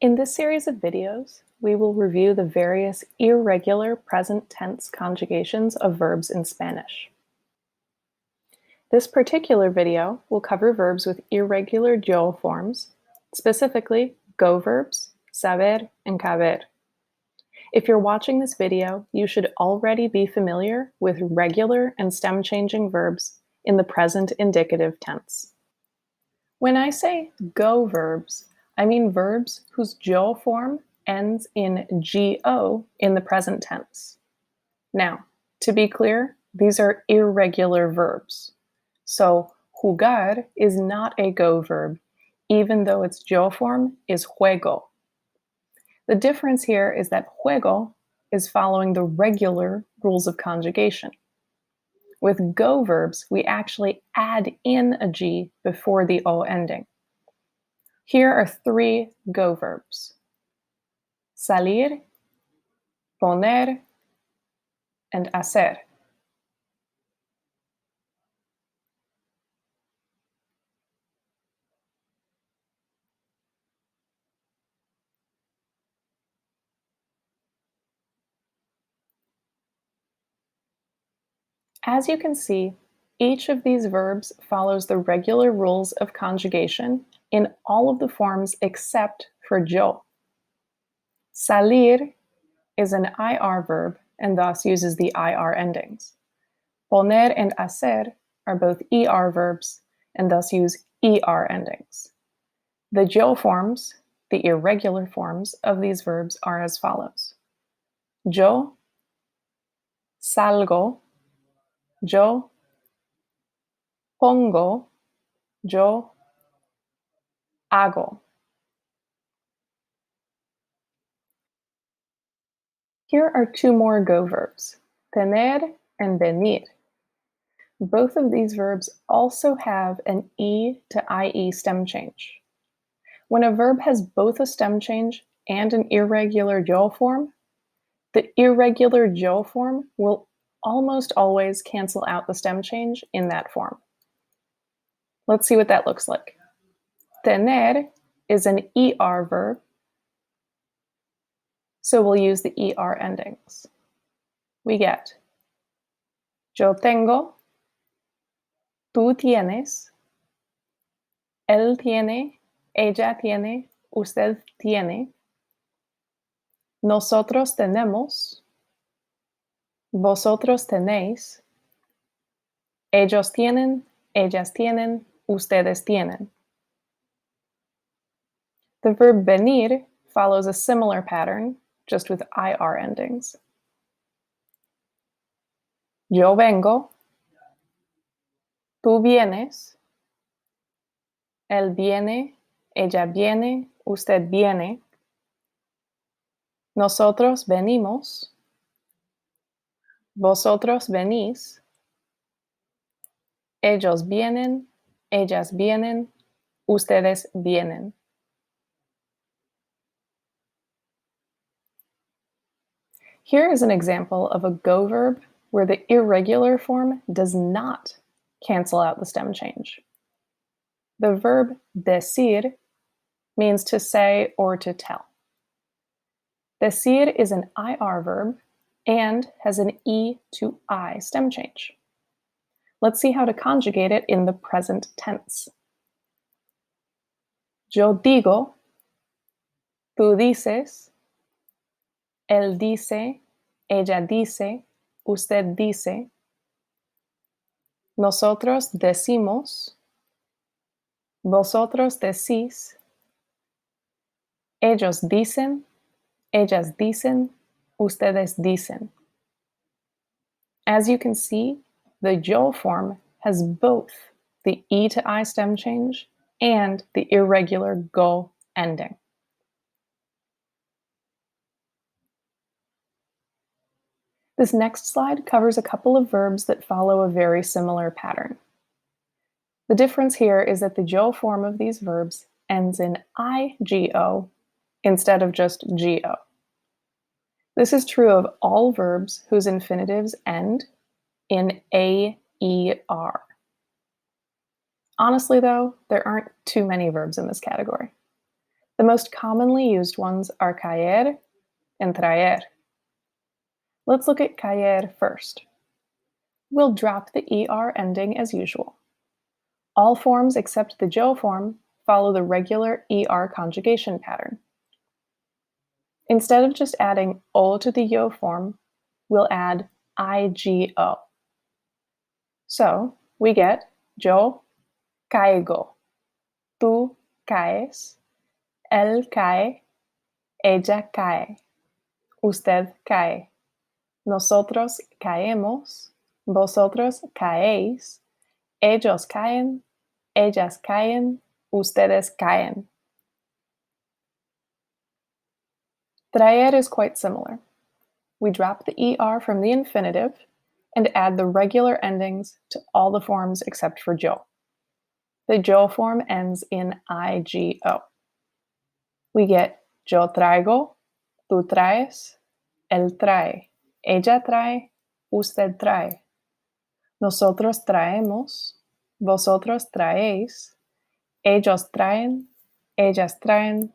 In this series of videos, we will review the various irregular present tense conjugations of verbs in Spanish. This particular video will cover verbs with irregular yo forms, specifically go verbs, saber and caber. If you're watching this video, you should already be familiar with regular and stem-changing verbs in the present indicative tense. When I say go verbs, I mean verbs whose yo form ends in go in the present tense. Now, to be clear, these are irregular verbs. So, jugar is not a go verb, even though its yo form is juego. The difference here is that juego is following the regular rules of conjugation. With go verbs, we actually add in a G before the O ending. Here are three go verbs: salir, poner, and hacer. As you can see, each of these verbs follows the regular rules of conjugation in all of the forms except for yo. Salir is an IR verb and thus uses the IR endings. Poner and hacer are both ER verbs and thus use ER endings. The yo forms, the irregular forms of these verbs, are as follows: yo salgo, yo pongo, yo hago. Here are two more go verbs, tener and venir. Both of these verbs also have an E to IE stem change. When a verb has both a stem change and an irregular yo form, the irregular yo form will almost always cancel out the stem change in that form. Let's see what that looks like. Tener is an ER verb, so we'll use the ER endings. We get yo tengo, tú tienes, él tiene, ella tiene, usted tiene, nosotros tenemos, vosotros tenéis, ellos tienen, ellas tienen, ustedes tienen. The verb venir follows a similar pattern, just with IR endings. Yo vengo, tú vienes, él viene, ella viene, usted viene, nosotros venimos, vosotros venís, ellos vienen, ellas vienen, ustedes vienen. Here is an example of a go verb where the irregular form does not cancel out the stem change. The verb decir means to say or to tell. Decir is an IR verb and has an E to I stem change. Let's see how to conjugate it in the present tense. Yo digo, tú dices, él dice, ella dice, usted dice, nosotros decimos, vosotros decís, ellos dicen, ellas dicen, ustedes dicen. As you can see, the yo form has both the E to I stem change and the irregular go ending. This next slide covers a couple of verbs that follow a very similar pattern. The difference here is that the yo form of these verbs ends in IGO instead of just GO. This is true of all verbs whose infinitives end in AER. Honestly, though, there aren't too many verbs in this category. The most commonly used ones are caer and traer. Let's look at caer first. We'll drop the ER ending as usual. All forms except the jo form follow the regular ER conjugation pattern. Instead of just adding o to the yo form, we'll add IGO. So we get yo caigo, tú caes, él cae, ella cae, usted cae, nosotros caemos, vosotros caéis, ellos caen, ellas caen, ustedes caen. Traer is quite similar. We drop the ER from the infinitive and add the regular endings to all the forms except for yo. The jo form ends in IGO. We get yo traigo, tú traes, él trae, ella trae, usted trae. Nosotros traemos, vosotros traéis, ellos traen, ellas traen,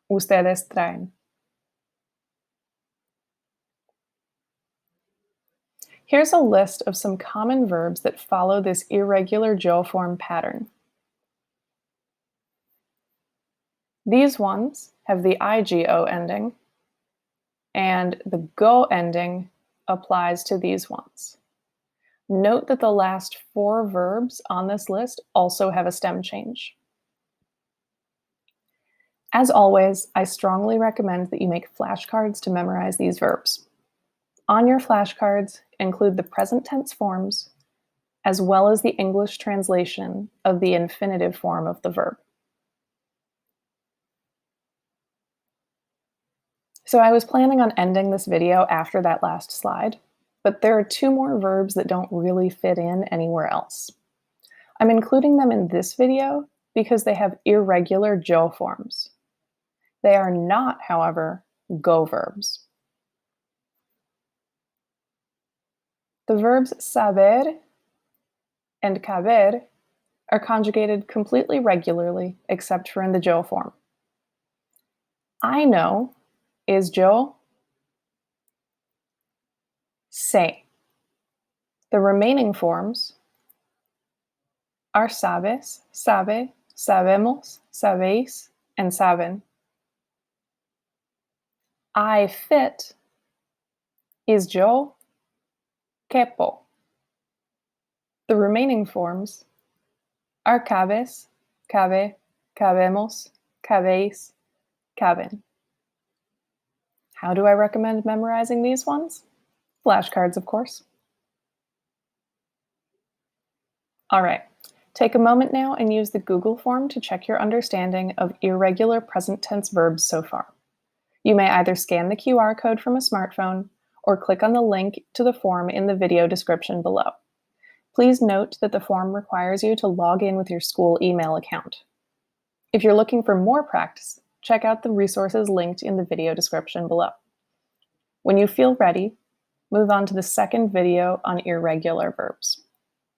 ustedes traen. Here's a list of some common verbs that follow this irregular jo form pattern. These ones have the IGO ending, and the go ending applies to these ones. Note that the last 4 verbs on this list also have a stem change. As always, I strongly recommend that you make flashcards to memorize these verbs. On your flashcards, include the present tense forms, as well as the English translation of the infinitive form of the verb. So I was planning on ending this video after that last slide, but there are 2 more verbs that don't really fit in anywhere else. I'm including them in this video because they have irregular jo forms. They are not, however, go verbs. The verbs saber and caber are conjugated completely regularly except for in the jo form. I know is jo sé. The remaining forms are sabes, sabe, sabemos, sabéis, and saben. I fit is yo quepo. The remaining forms are cabes, cabe, cabemos, cabéis, caben. How do I recommend memorizing these ones? Flashcards, of course. All right, take a moment now and use the Google form to check your understanding of irregular present tense verbs so far. You may either scan the QR code from a smartphone or click on the link to the form in the video description below. Please note that the form requires you to log in with your school email account. If you're looking for more practice, check out the resources linked in the video description below. When you feel ready, move on to the second video on irregular verbs.